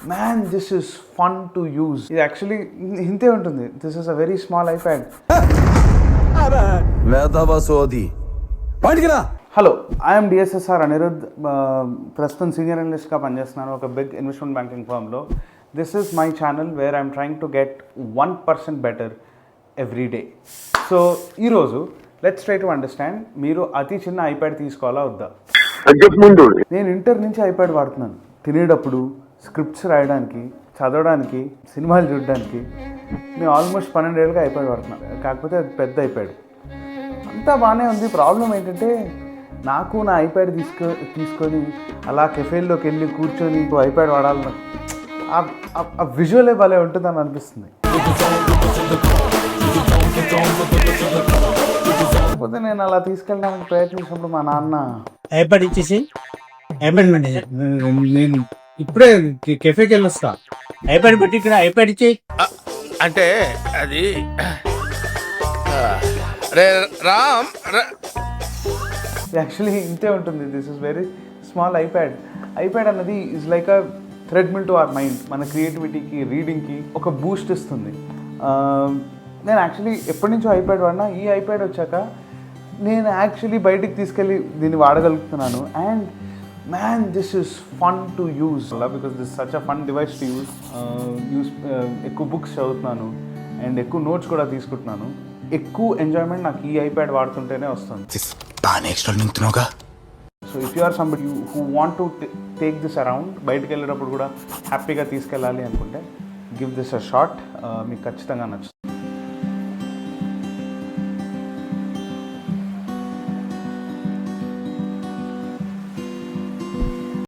Man this is fun to use. ఇది actually ఇంతే ఉంటుంది. This is a very small iPad. Hello, I'm DSSR Anirudh. ప్రస్తుతం senior అనలిస్ట్గా పనిచేస్తున్నాను ఒక బిగ్ ఇన్వెస్ట్మెంట్ బ్యాంకింగ్ ఫర్మ్లో. This is my channel where I'm trying to get 1% better every day. So ఈరోజు let's try to understand, మీరు అతి చిన్న ఐప్యాడ్ తీసుకోవాలా వద్దా? నేను ఇంటర్ నుంచి ఐప్యాడ్ వాడుతున్నాను. తినేటప్పుడు, స్క్రిప్ట్స్ రాయడానికి, చదవడానికి, సినిమాలు చూడడానికి. నేను ఆల్మోస్ట్ 12 ఏళ్ళుగా ఐప్యాడ్ వాడుతున్నాను. కాకపోతే అది పెద్ద ఐప్యాడ్. అంతా బాగానే ఉంది. ప్రాబ్లం ఏంటంటే నాకు నా ఐప్యాడ్ తీసుకొని అలా కెఫేల్లోకి వెళ్ళి కూర్చొని ఐప్యాడ్ వాడాలని ఆ విజువలే భలే ఉంటుందని అనిపిస్తుంది. కాకపోతే నేను అలా తీసుకెళ్ళడానికి ప్రయత్నించినప్పుడు మా నాన్న ఐప్యాడ్ ఇచ్చేసి నేను ఇప్పుడే కెఫేకి వెళ్ళొస్తా, ఐప్యాడ్ పెట్టి ఇక్కడ ఐప్యాడ్ ఇచ్చి అంటే అది రే రామ్ యాక్చువల్లీ ఇంతే ఉంటుంది. This is very small iPad. IPad అన్నది is like a treadmill to our mind. మన క్రియేటివిటీకి, రీడింగ్కి ఒక బూస్ట్ ఇస్తుంది. నేను యాక్చువల్లీ ఎప్పటి నుంచో ఐప్యాడ్ వాడినా, ఈ ఐప్యాడ్ వచ్చాక నేను యాక్చువల్లీ బయటికి తీసుకెళ్ళి దీన్ని వాడగలుగుతున్నాను. And man this is fun to use because this such a fun device to use. ఎక్కువ బుక్స్ చదువుతున్నాను అండ్ ఎక్కువ నోట్స్ కూడా తీసుకుంటున్నాను. ఎక్కువ ఎంజాయ్మెంట్ నాకు ఈ ఐప్యాడ్ వాడుతుంటేనే వస్తుంది. So if you are somebody who want to take this around, బయటకు వెళ్ళేటప్పుడు కూడా హ్యాపీగా తీసుకెళ్ళాలి అనుకుంటే గివ్ దిస్ అ షాట్. మీకు ఖచ్చితంగా నచ్చుతుంది.